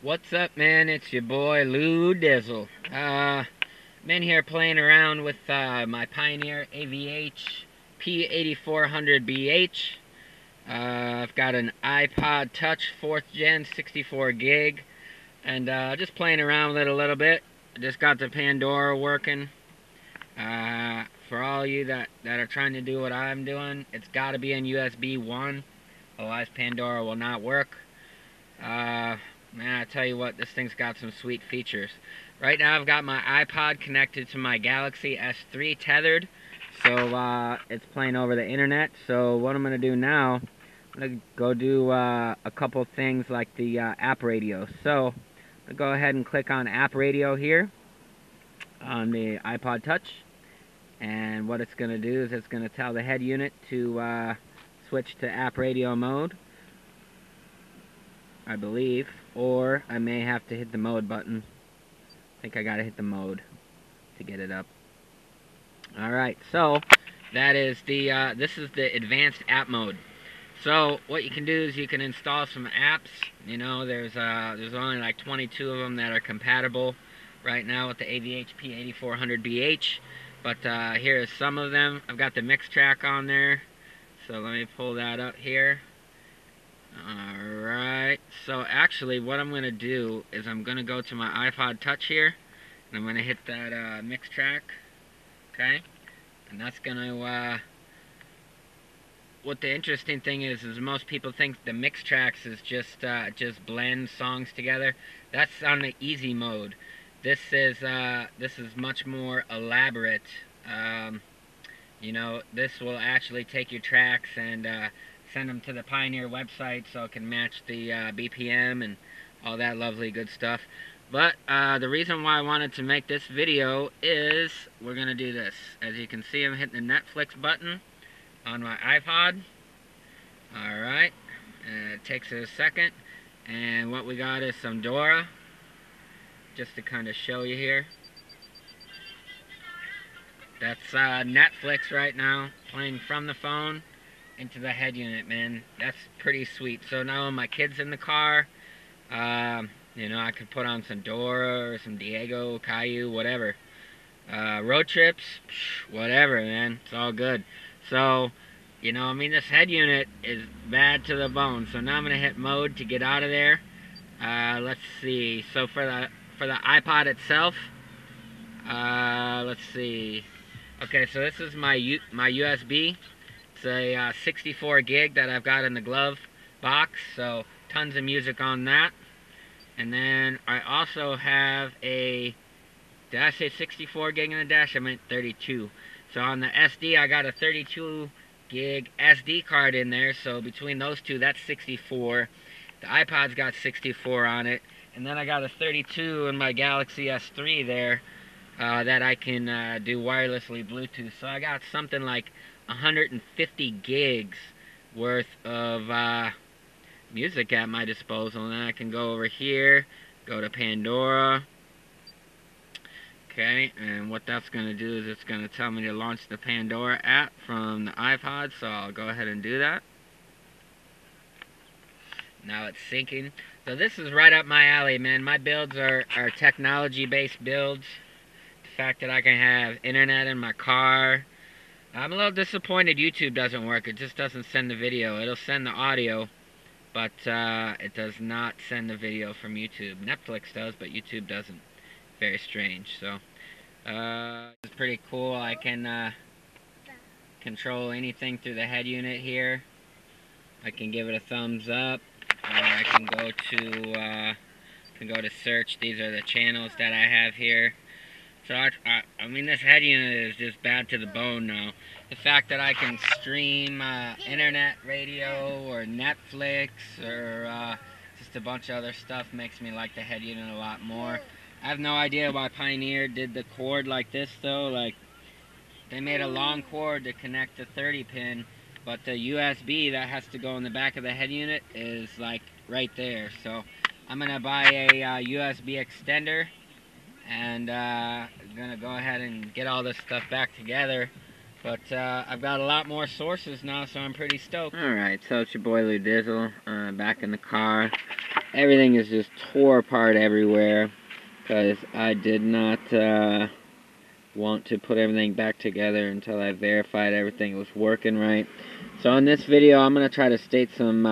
What's up, man? It's your boy Lou Dizzle. Been here playing around with my Pioneer AVH-P8400BH. I've got an iPod Touch 4th Gen 64 gig, and just playing around with it a little bit. Just got the Pandora working. For all you that are trying to do what I'm doing, it's got to be in USB 1, otherwise Pandora will not work. Man, I tell you what, this thing's got some sweet features. Right now I've got my iPod connected to my Galaxy S3 tethered, so it's playing over the internet. So what I'm going to do now, I'm going to go do a couple things like the app radio. So I'm going to go ahead and click on app radio here on the iPod Touch. And what it's going to do is it's going to tell the head unit to switch to app radio mode, I believe, or I may have to hit the mode button. I think I gotta hit the mode to get it up. Alright, so that is the this is the advanced app mode. So what you can do is you can install some apps. You know, there's only like 22 of them that are compatible right now with the AVH-P8400BH, but here is some of them. I've got the Mixtraxx on there, so let me pull that up here. Alright, so actually what I'm going to do is I'm going to go to my iPod Touch here, and I'm going to hit that Mixtraxx, okay, and that's going to, what the interesting thing is most people think the Mixtraxx is just blend songs together. That's on the easy mode. This is much more elaborate. You know, this will actually take your tracks and send them to the Pioneer website so it can match the BPM and all that lovely good stuff. But the reason why I wanted to make this video is we're going to do this. As you can see, I'm hitting the Netflix button on my iPod. Alright, it takes a second. And what we got is some Pandora, just to kind of show you here. That's Netflix right now, playing from the phone into the head unit, man. That's pretty sweet. So now when my kid's in the car, you know, I could put on some Dora or some Diego, Caillou, whatever. Road trips, whatever, man. It's all good. So, you know, I mean, this head unit is bad to the bone. So now I'm gonna hit mode to get out of there. Let's see. So for the iPod itself, let's see. Okay, so this is my USB. It's a 64 gig that I've got in the glove box, so tons of music on that. And then I also have a, did I say 64 gig in the dash? I meant 32. So on the SD, I got a 32 gig SD card in there, so between those two, that's 64. The iPod's got 64 on it. And then I got a 32 in my Galaxy S3 there that I can do wirelessly Bluetooth. So I got something like 150 gigs worth of music at my disposal. And then I can go over here, go to Pandora. Okay, and what that's going to do is it's going to tell me to launch the Pandora app from the iPod, so I'll go ahead and do that. Now it's syncing. So this is right up my alley, man. My builds are technology-based builds. The fact that I can have internet in my car. I'm a little disappointed YouTube doesn't work. It just doesn't send the video. It'll send the audio, but it does not send the video from YouTube. Netflix does, but YouTube doesn't. Very strange. So it's pretty cool. I can control anything through the head unit here. I can give it a thumbs up, or I can go to search. These are the channels that I have here. So I mean, this head unit is just bad to the bone now. The fact that I can stream internet radio or Netflix or just a bunch of other stuff makes me like the head unit a lot more. I have no idea why Pioneer did the cord like this though. Like, they made a long cord to connect the 30 pin, but the USB that has to go in the back of the head unit is like right there. So I'm gonna buy a USB extender, and I'm gonna go ahead and get all this stuff back together. But I've got a lot more sources now, so I'm pretty stoked. Alright, so it's your boy Lou Dizzle, back in the car. everything is just tore apart everywhere because I did not want to put everything back together until I verified everything was working right. So in this video, I'm going to try to state some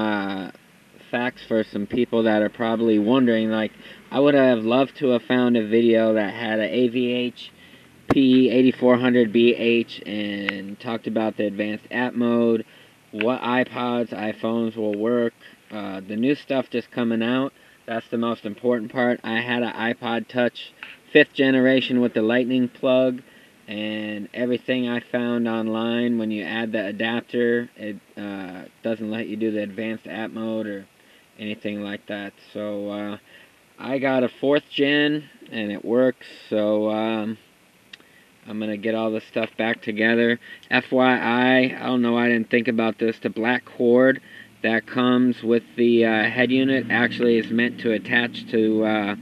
facts for some people that are probably wondering. Like, I would have loved to have found a video that had an AVH-P8400BH and talked about the advanced app mode, what iPods, iPhones will work, the new stuff just coming out. That's the most important part. I had an iPod Touch 5th generation with the lightning plug, and everything I found online, when you add the adapter, it doesn't let you do the advanced app mode or anything like that. So I got a 4th gen and it works. So I'm gonna get all this stuff back together. FYI, I don't know why I didn't think about this. The black cord that comes with the head unit actually is meant to attach to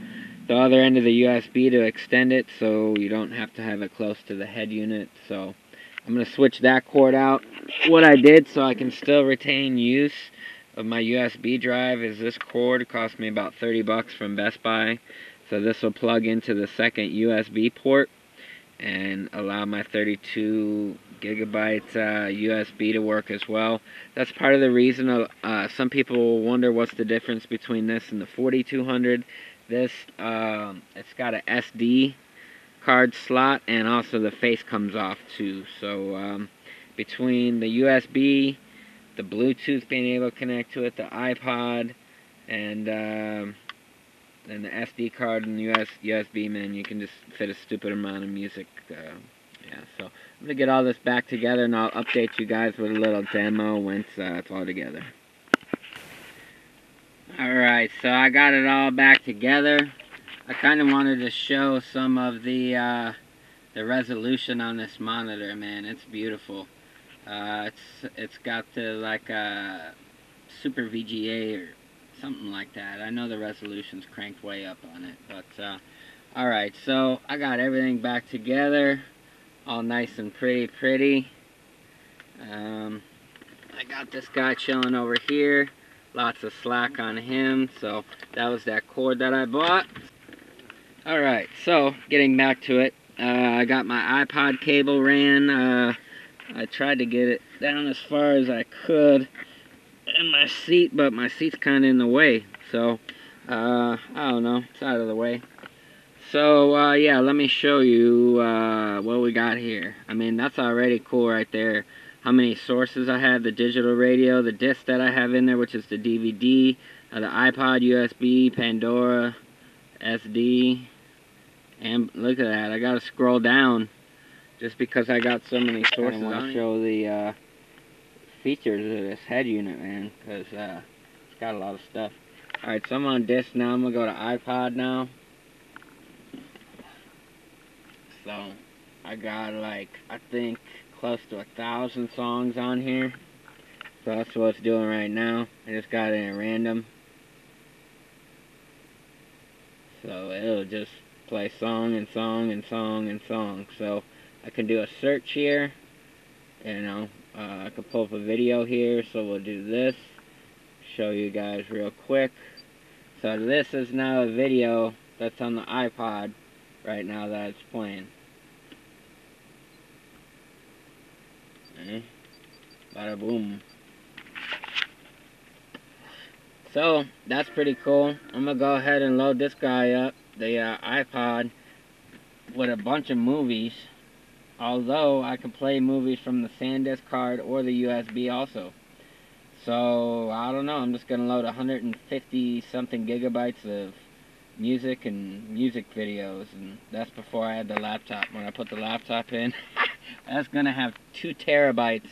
the other end of the USB to extend it, so you don't have to have it close to the head unit. So I'm going to switch that cord out. What I did so I can still retain use of my USB drive is this cord. It cost me about 30 bucks from Best Buy. So this will plug into the second USB port and allow my 32 gigabyte USB to work as well. That's part of the reason some people wonder what's the difference between this and the 4200. This, it's got a SD card slot, and also the face comes off too. So between the USB, the Bluetooth being able to connect to it, the iPod, and the SD card and the USB, man, you can just fit a stupid amount of music. Yeah, so I'm going to get all this back together, and I'll update you guys with a little demo once it's all together. Alright, so I got it all back together. I kind of wanted to show some of the resolution on this monitor, man. It's beautiful. It's got the like Super VGA or something like that. I know the resolution's cranked way up on it, but alright, so I got everything back together, all nice and pretty. I got this guy chilling over here. Lots of slack on him, so that was that cord that I bought. Alright, so getting back to it, I got my iPod cable ran. I tried to get it down as far as I could in my seat, but my seat's kind of in the way, so I don't know, it's out of the way. So yeah, let me show you what we got here. I mean, that's already cool right there. How many sources I have, the digital radio, the disc that I have in there, which is the DVD, the iPod, USB, Pandora, SD, and look at that, I gotta scroll down just because I got so many sources. I want to show the features of this head unit, man, because it's got a lot of stuff. Alright, so I'm on disc now. I'm gonna go to iPod now. So I got, like, I think close to 1,000 songs on here. So that's what it's doing right now. I just got it in random. So it'll just play song and song and song and song. So I can do a search here. You know, I can pull up a video here. So we'll do this. Show you guys real quick. So this is now a video that's on the iPod right now that it's playing. Bada boom. So that's pretty cool. I'm gonna go ahead and load this guy up, the iPod, with a bunch of movies. Although I can play movies from the SanDisk card or the USB also. So I don't know. I'm just gonna load 150 something gigabytes of music and music videos, and that's before I had the laptop. When I put the laptop in, that's gonna have 2 terabytes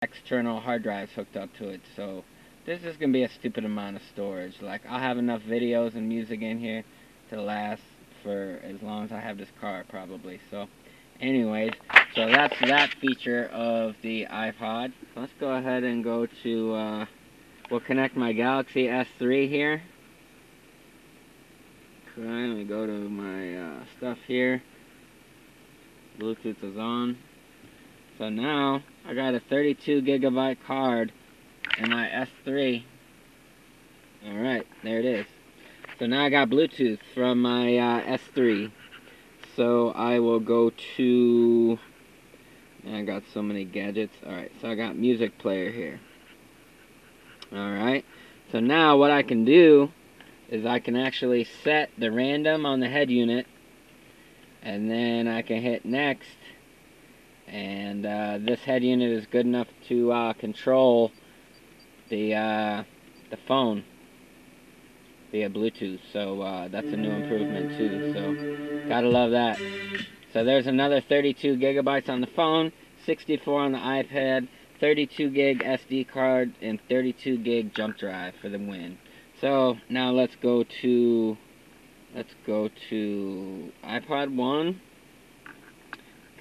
external hard drives hooked up to it. So this is gonna be a stupid amount of storage. Like, I'll have enough videos and music in here to last for as long as I have this car, probably. So anyways, so that's that feature of the iPod. Let's go ahead and go to we'll connect my Galaxy S3 here. Okay, let me go to my stuff here. Bluetooth is on. So now I got a 32 gigabyte card in my S3, Alright, there it is. So now I got Bluetooth from my S3. So I will go to... I got so many gadgets. Alright, so I got music player here. Alright, so now what I can do is I can actually set the random on the head unit, and then I can hit next, and this head unit is good enough to control the phone via Bluetooth. So that's a new improvement too, so gotta love that. So there's another 32 gigabytes on the phone, 64 on the iPad, 32 gig SD card, and 32 gig jump drive for the win. So now let's go to iPod 1.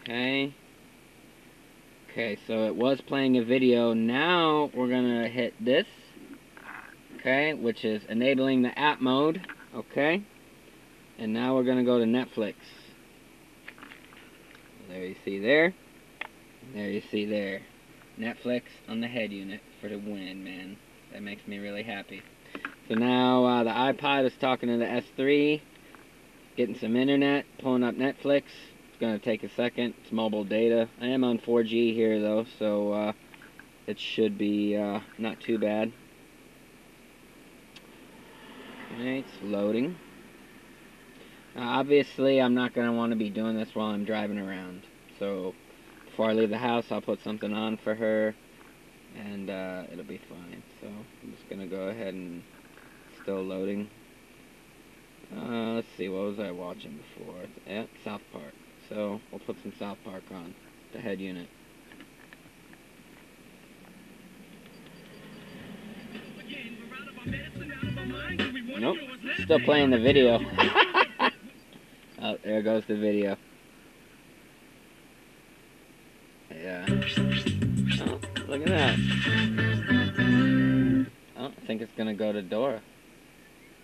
Okay, so it was playing a video. Now we're gonna hit this, okay, which is enabling the app mode, okay, and now we're gonna go to Netflix. There you see there, there you see there, Netflix on the head unit for the win, man. That makes me really happy. So now the iPod is talking to the S3, getting some internet, pulling up Netflix. It's going to take a second. It's mobile data. I am on 4G here though, so it should be not too bad. Okay, it's loading. Now, obviously, I'm not going to want to be doing this while I'm driving around. So before I leave the house, I'll put something on for her, and it'll be fine. So I'm just going to go ahead and still loading. Let's see, what was I watching before? Yeah, South Park. So we'll put some South Park on the head unit. Nope, still playing the video. Oh, there goes the video. Yeah. Oh, look at that. Oh, I think it's gonna go to Dora.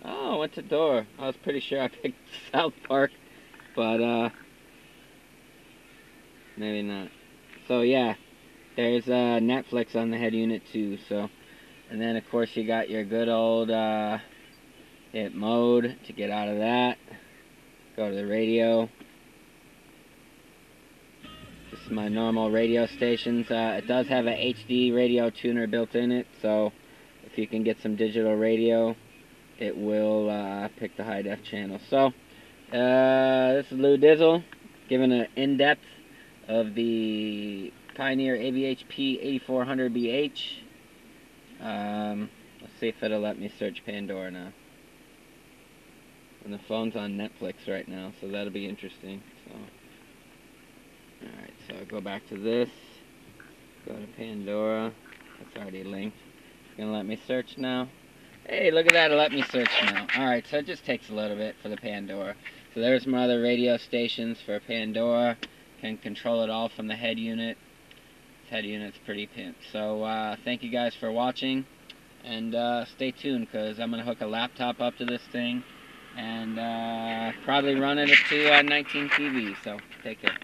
Oh, what's a Dora? I was pretty sure I picked South Park, but maybe not. So yeah, there's Netflix on the head unit too. So, and then of course you got your good old hit mode to get out of that. Go to the radio. This is my normal radio stations. It does have a HD radio tuner built in it, so if you can get some digital radio, it will pick the high def channel. So this is Lou Dizzle giving an in-depth of the Pioneer AVH-P8400BH. Let's see if it'll let me search Pandora now. And the phone's on Netflix right now, so that'll be interesting. So, alright, so I'll go back to this. Go to Pandora. That's already linked. It's gonna let me search now. Hey, look at that, it let me search now. Alright, so it just takes a little bit for the Pandora. So there's my other radio stations for Pandora. Can control it all from the head unit. This head unit's pretty pimp. So thank you guys for watching, and stay tuned, because I'm going to hook a laptop up to this thing and probably run it to 19 TV. So take care.